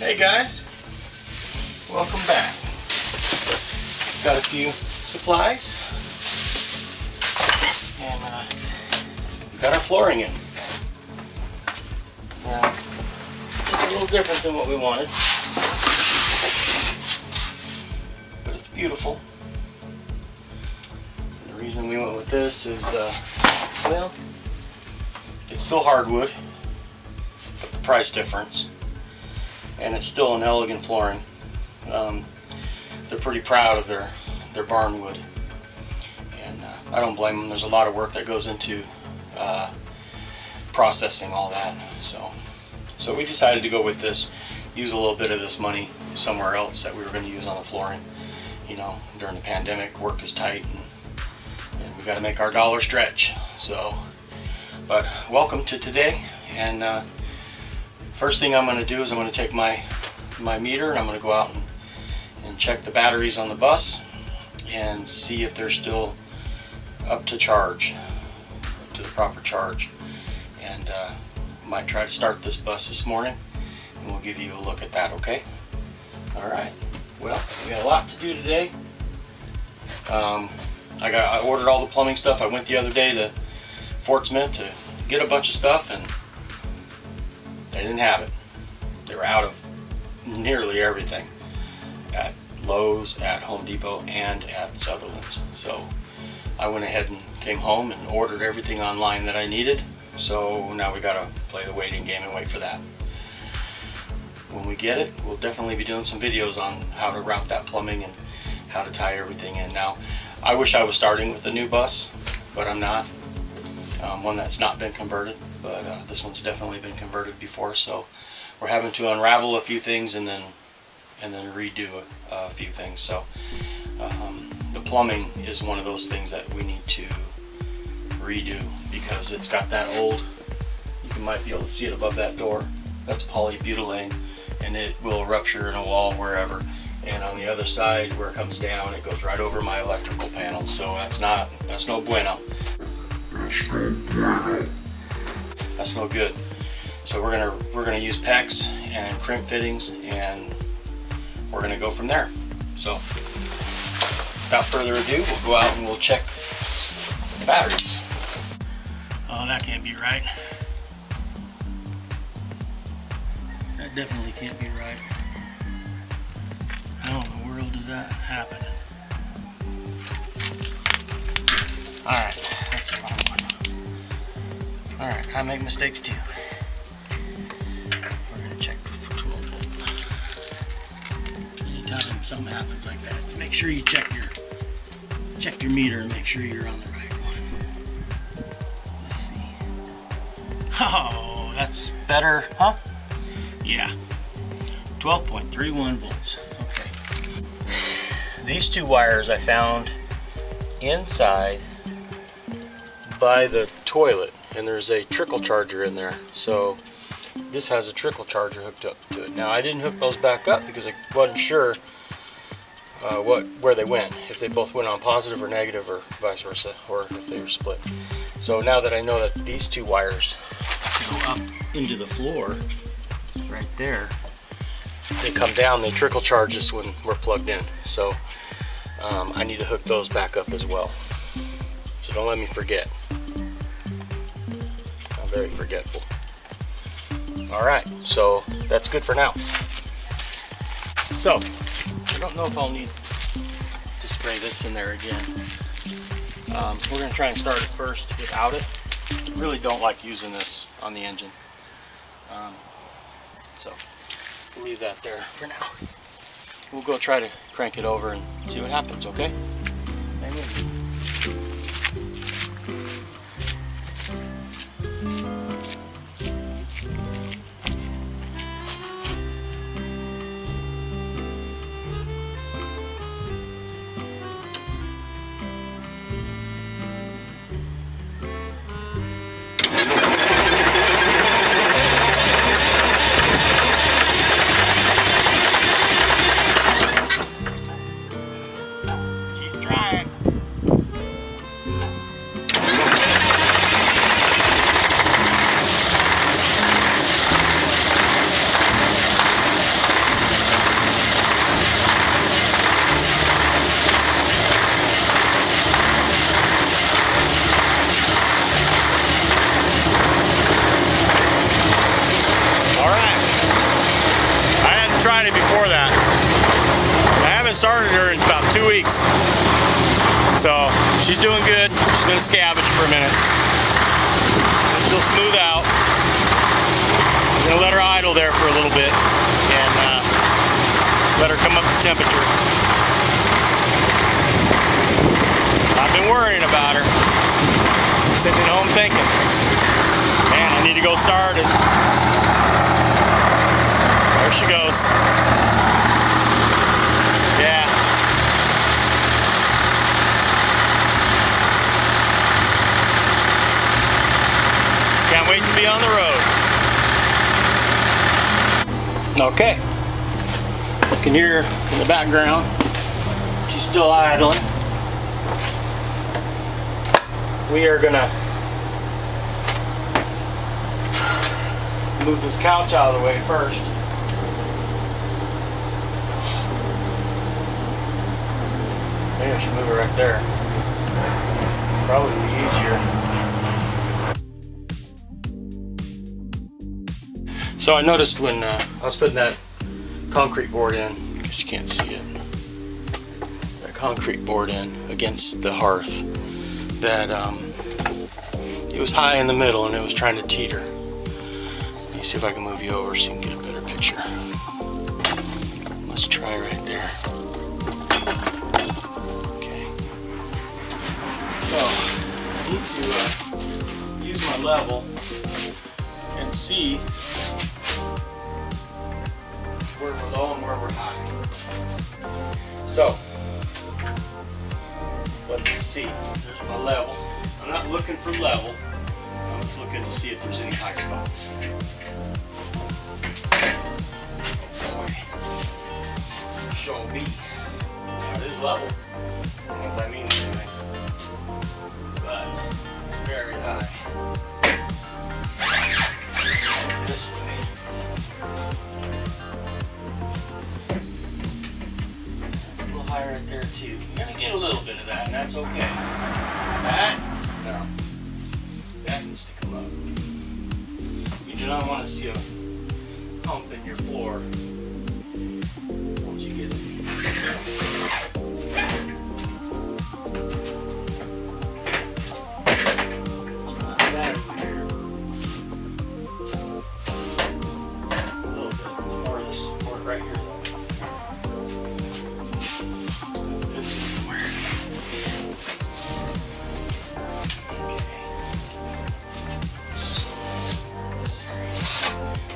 Hey guys, welcome back. Got a few supplies and got our flooring in. Now, it's a little different than what we wanted, but it's beautiful. And the reason we went with this is, well, it's still hardwood, but the price difference. And it's still an elegant flooring. They're pretty proud of their barn wood, and I don't blame them. There's a lot of work that goes into processing all that. So we decided to go with this. Use a little bit of this money somewhere else that we were going to use on the flooring. You know, during the pandemic, work is tight, and we got to make our dollar stretch. So, but welcome to today, and first thing I'm going to do is I'm going to take my meter and I'm going to go out and check the batteries on the bus and see if they're still up to charge, up to the proper charge. And might try to start this bus this morning, and we'll give you a look at that, okay? Alright, well, we got a lot to do today. I ordered all the plumbing stuff. I went the other day to Fort Smith to get a bunch of stuff, and they didn't have it. They were out of nearly everything at Lowe's, at Home Depot, and at Sutherland's. So I went ahead and came home and ordered everything online that I needed. So now we gotta play the waiting game and wait for that. When we get it, we'll definitely be doing some videos on how to route that plumbing and how to tie everything in. Now, I wish I was starting with the new bus, but I'm not. One that's not been converted. But this one's definitely been converted before, so we're having to unravel a few things and then redo a few things. So the plumbing is one of those things that we need to redo because it's got that old, you might be able to see it above that door, that's polybutylene, and it will rupture in a wall wherever. And on the other side where it comes down, it goes right over my electrical panel, so that's no bueno. That's no good. So we're gonna use PEX and crimp fittings, and we're gonna go from there. So without further ado, we'll go out and we'll check the batteries. Oh, that can't be right. That definitely can't be right. How in the world does that happen? All right, that's the wrong one. Alright, I make mistakes too. We're going to check for 12 volt. Anytime something happens like that, make sure you check your meter and make sure you're on the right one. Let's see. Oh, that's better, huh? Yeah. 12.31 volts. Okay. These two wires I found inside by the toilet, and there's a trickle charger in there, so this has a trickle charger hooked up to it. Now I didn't hook those back up because I wasn't sure where they went, if they both went on positive or negative or vice versa, or if they were split. So now that I know that these two wires go up into the floor right there, they come down, they trickle charge us when we're plugged in. So I need to hook those back up as well, so don't let me forget. Very forgetful. Alright, so that's good for now. So, I don't know if I'll need to spray this in there again. We're going to try and start it first without it. I really don't like using this on the engine. So, we'll leave that there for now. We'll go try to crank it over and see what happens, okay? Hang in. weeks. So she's doing good. She's gonna scavenge for a minute. And she'll smooth out. I'm gonna let her idle there for a little bit and let her come up to temperature. I've been worrying about her. Sitting at home thinking, man, I need to go start it. There she goes. Yeah. Can't wait to be on the road. Okay. You can hear in the background, she's still idling. We are gonna move this couch out of the way first. Maybe I should move it right there. Probably be easier. So I noticed when I was putting that concrete board in, I guess you can't see it, that concrete board in against the hearth, that it was high in the middle and it was trying to teeter. Let me see if I can move you over so you can get a better picture. Let's try right there. Okay. So I need to use my level and see where we're low and where we're high. So let's see. There's my level. I'm not looking for level. I'm just looking to see if there's any high spots. Oh boy. Show me. Now it is level. I don't know if that means anything. But it's very high. This way. That's a little higher right there too. You're gonna get a little bit of that, and that's okay. That, no. That needs to come up. You do not want to see a hump in your floor once you get it. Not that weird. A little bit. More of this support right here though. Could see somewhere.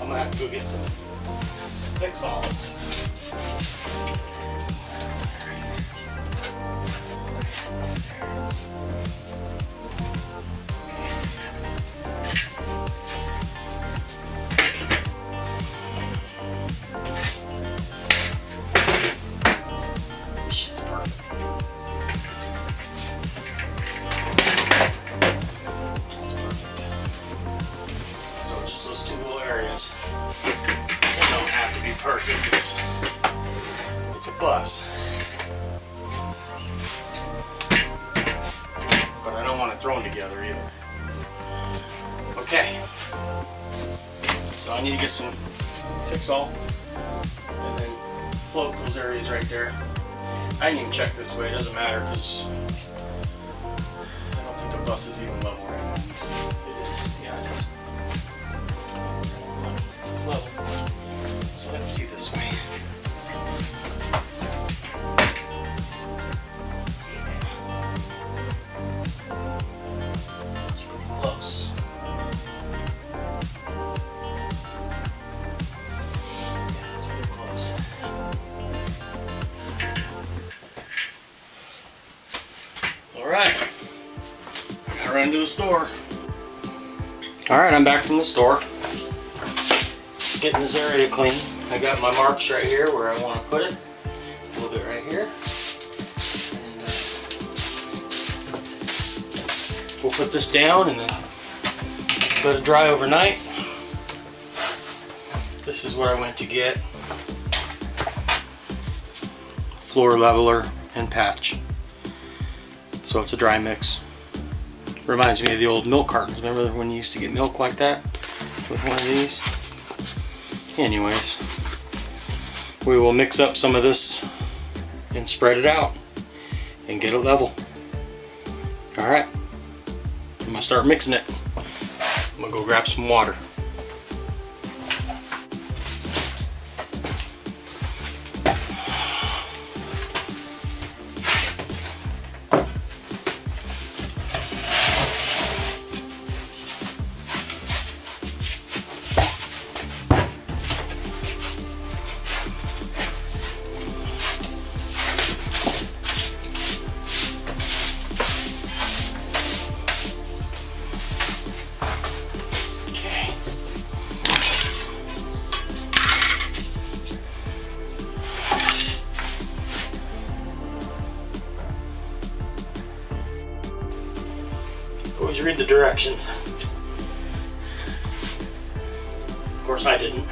I'm gonna have to go get some fix-all. Perfect. It's a bus. But I don't want it thrown together either. Okay. So I need to get some fix-all and then float those areas right there. I didn't even check this way, it doesn't matter because I don't think the bus is even level right now. It is. Yeah, it is. It's level. So let's see this way. It's pretty close. Yeah, it's pretty close. Alright. Gotta run to the store. Alright, I'm back from the store. Getting this area clean. I got my marks right here where I want to put it. A little bit right here. And we'll put this down and then let it dry overnight. This is what I went to get. Floor leveler and patch. So it's a dry mix. Reminds me of the old milk cartons. Remember when you used to get milk like that with one of these? Anyways, we will mix up some of this and spread it out. and get it level. Alright, I'm going to start mixing it. I'm going to go grab some water. Always read the directions. Of course I didn't.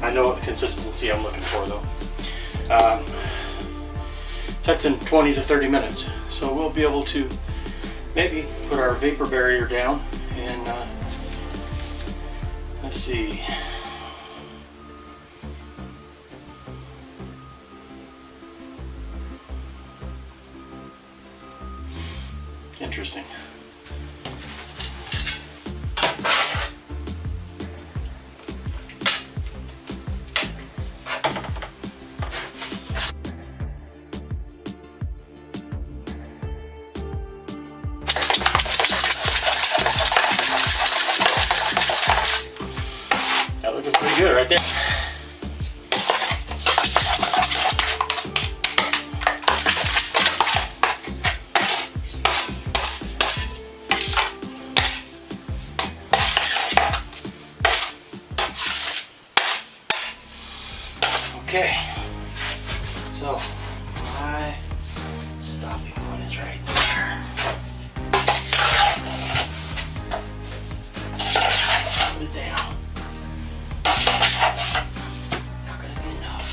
I know what consistency I'm looking for though. Sets in 20 to 30 minutes. So we'll be able to maybe put our vapor barrier down and let's see. Interesting. That looking pretty good right there. Okay, so my stopping one is right there. Put it down. Not gonna be enough.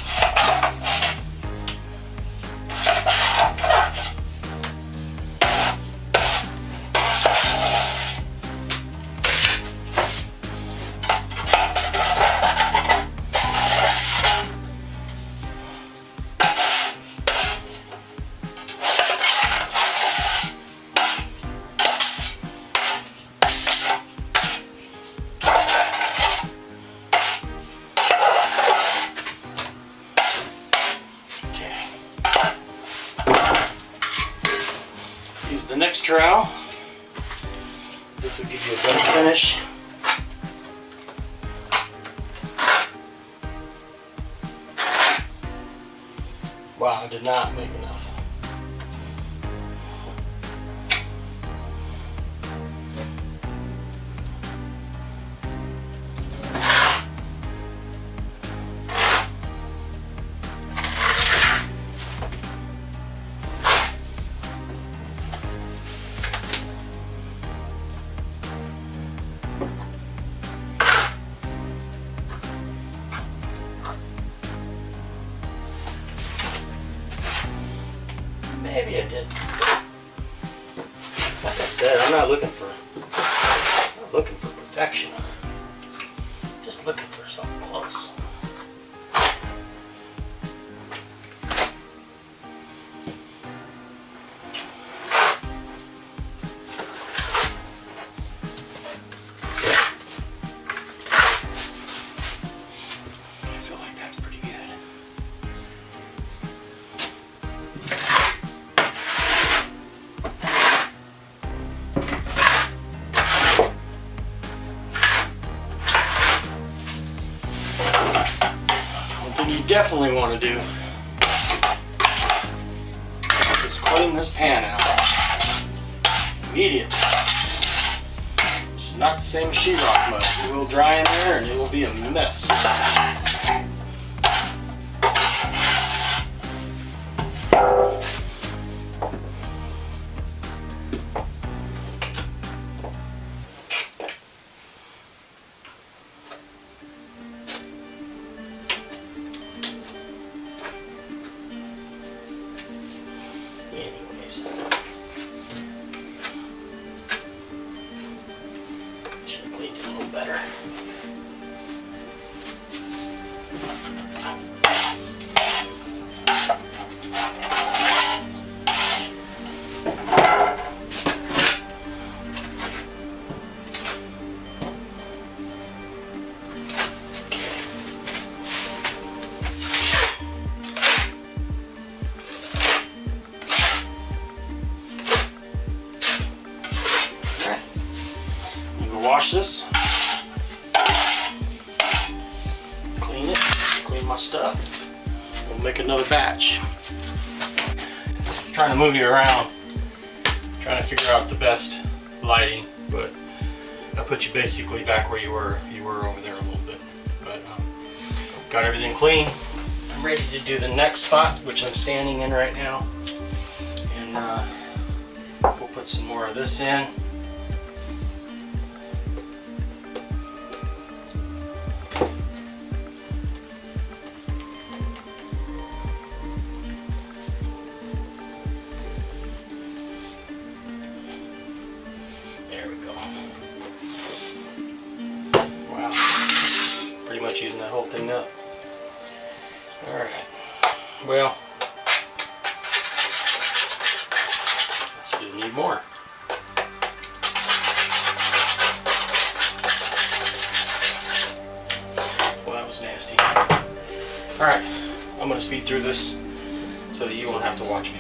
Use the next trowel. This will give you a better finish. Wow, I did not make enough. Maybe I did. Like I said, I'm not looking for perfection. Just looking for something close. I feel like that's pretty good. You definitely want to do is clean this pan out immediately. This is not the same as sheetrock mud. It will dry in there and it will be a mess. Should have cleaned it a little better. wash this, clean it, clean my stuff. We'll make another batch. Trying to move you around, trying to figure out the best lighting, but I put you basically back where you were over there a little bit. But got everything clean. I'm ready to do the next spot, which I'm standing in right now, and we'll put some more of this in. Using that whole thing up. Alright, well, I still need more. Well, that was nasty. Alright, I'm going to speed through this so that you won't have to watch me.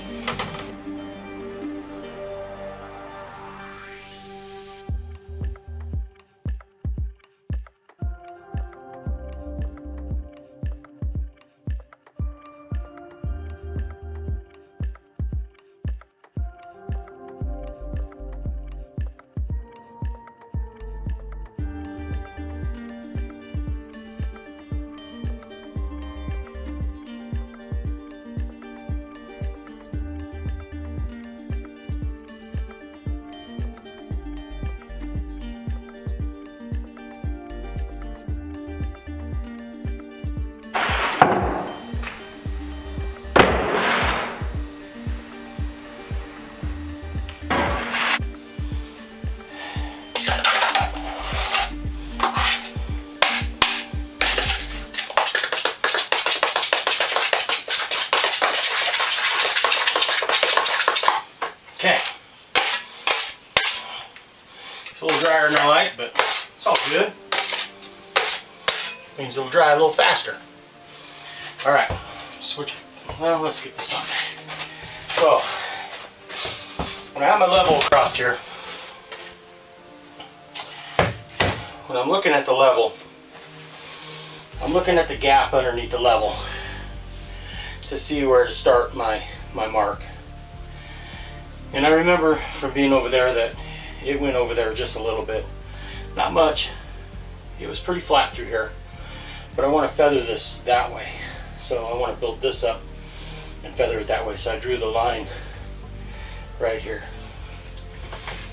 Okay, it's a little drier than I like, but it's all good. Means it'll dry a little faster. All right, switch. Well, let's get this on. So, when I have my level across here, when I'm looking at the level, I'm looking at the gap underneath the level to see where to start my mark. And I remember from being over there that it went over there just a little bit. Not much. It was pretty flat through here. But I want to feather this that way. So I want to build this up and feather it that way. So I drew the line right here.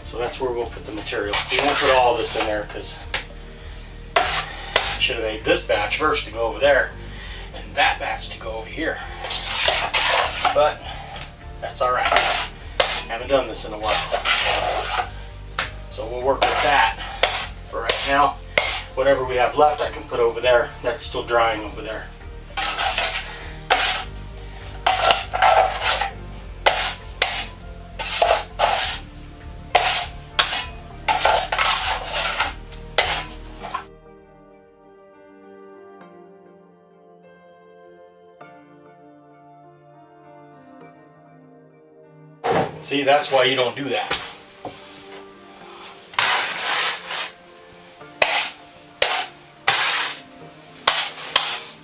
So that's where we'll put the material. We won't put all this in there because I should have made this batch first to go over there and that batch to go over here. But that's alright. Haven't done this in a while, so we'll work with that for right now. Whatever we have left I can put over there. That's still drying over there. See, that's why you don't do that.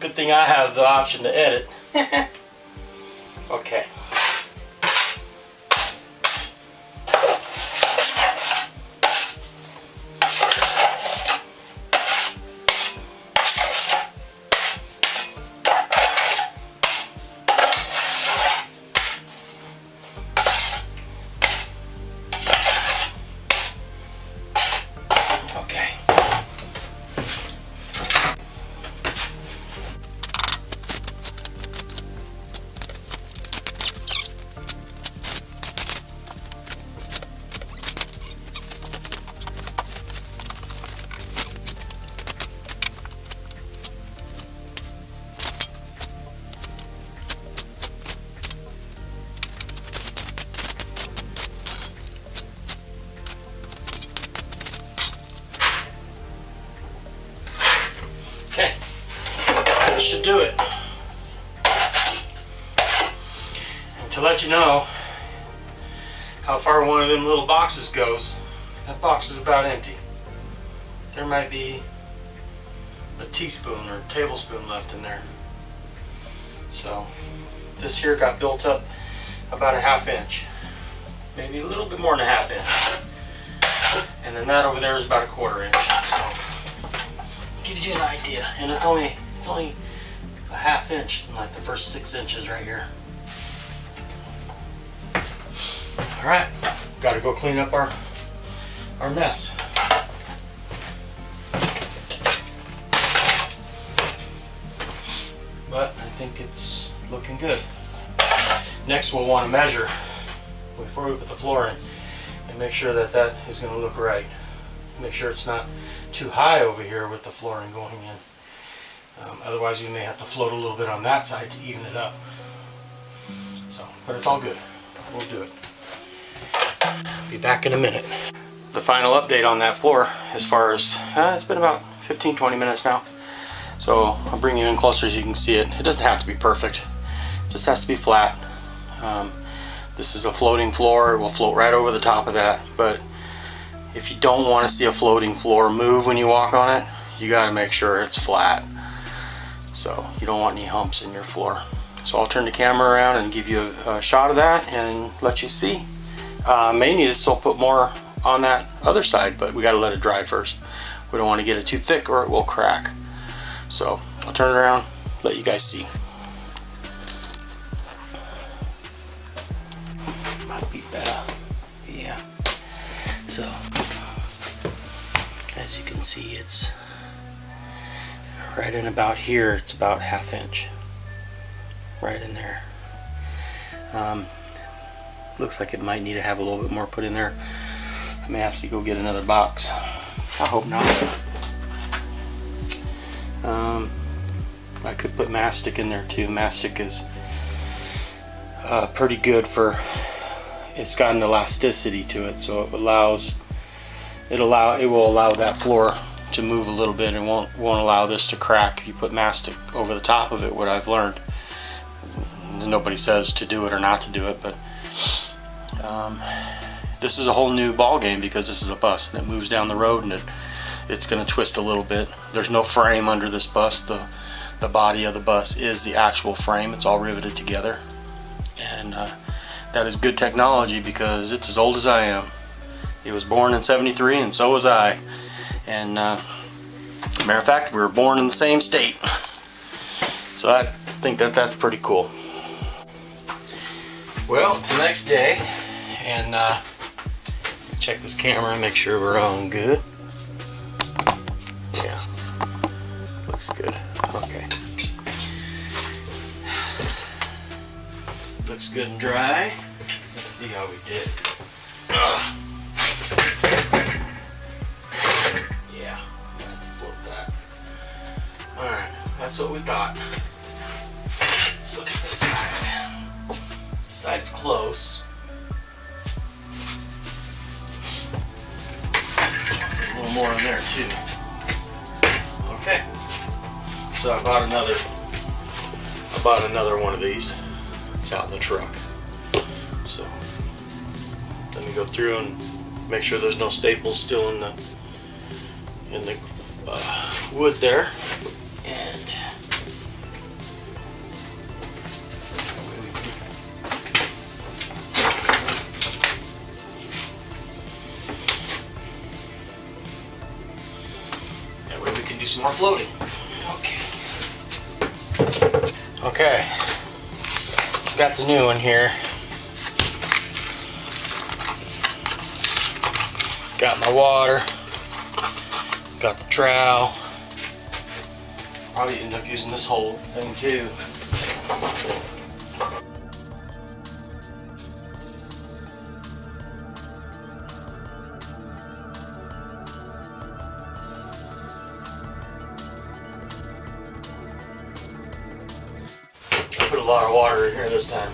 Good thing I have the option to edit. Okay. Okay, that should do it. And to let you know how far one of them little boxes goes, that box is about empty. there might be a teaspoon or a tablespoon left in there. So this here got built up about a ½ inch, maybe a little bit more than a ½ inch, and then that over there is about a ¼ inch. So gives you an idea, and it's only a ½ inch in like the first 6 inches right here. All right, got to go clean up our mess. But I think it's looking good. Next we'll want to measure before we put the floor in and make sure that that is going to look right. Make sure it's not too high over here with the flooring going in. Otherwise you may have to float a little bit on that side to even it up. So, but it's all good. We'll do it. Be back in a minute. The final update on that floor, as far as it's been about 15-20 minutes now. So I'll bring you in closer so you can see it. It doesn't have to be perfect. It just has to be flat. This is a floating floor. It will float right over the top of that. But if you don't want to see a floating floor move when you walk on it, you got to make sure it's flat. So you don't want any humps in your floor. So I'll turn the camera around and give you a shot of that and let you see. May need to still put more on that other side, but we got to let it dry first. We don't want to get it too thick or it will crack. So I'll turn it around, let you guys see. Might be better. Yeah. So as you can see, it's right in about here. It's about ½ inch. Right in there. Looks like it might need to have a little bit more put in there. I may have to go get another box. I hope not. I could put mastic in there too. Mastic is pretty good for, it's got an elasticity to it, so it will allow that floor to move a little bit and won't allow this to crack if you put mastic over the top of it. What I've learned, nobody says to do it or not to do it, but this is a whole new ball game because this is a bus and it moves down the road and it's going to twist a little bit. There's no frame under this bus. The body of the bus is the actual frame. It's all riveted together, and that is good technology because it's as old as I am. It was born in '73 and so was I, and matter of fact, we were born in the same state, so I think that's pretty cool. Well, it's the next day, and check this camera and make sure we're all good. Yeah, looks good. Okay, looks good and dry. Let's see how we did. Yeah, I'm gonna have to flip that. All right, that's what we thought. Let's look at this side. This side's close. A little more in there too. Okay, so I bought another one of these. It's out in the truck. So let me go through and make sure there's no staples still in the wood there. And that way we can do some more floating. Okay, got the new one here. Got my water, got the trowel. Probably end up using this whole thing too. I put a lot of water in here this time.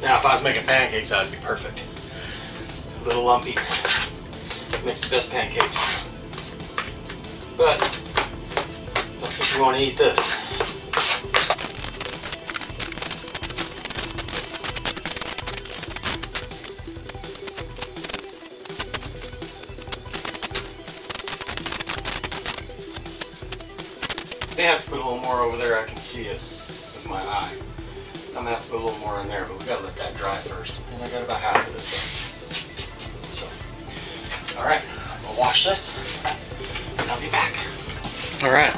Now, if I was making pancakes, that would be perfect. A little lumpy. Makes the best pancakes. But, don't think you want to eat this. May have to put a little more over there. I can see it with my eye. I'm gonna have to put a little more in there, but we gotta let that dry first. And I got about half of this stuff. So, all right, I'll wash this, and I'll be back. All right.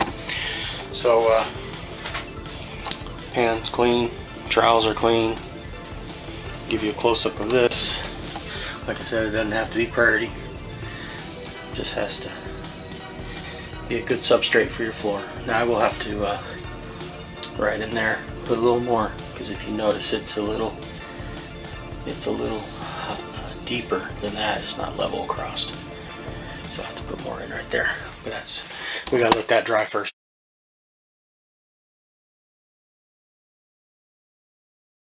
So, pan's clean, trowels are clean. Give you a close-up of this. Like I said, it doesn't have to be pretty. It just has to be a good substrate for your floor. Now I will have to right in there put a little more, because if you notice it's a little deeper than that. It's not level across. So I have to put more in right there. But we gotta let that dry first.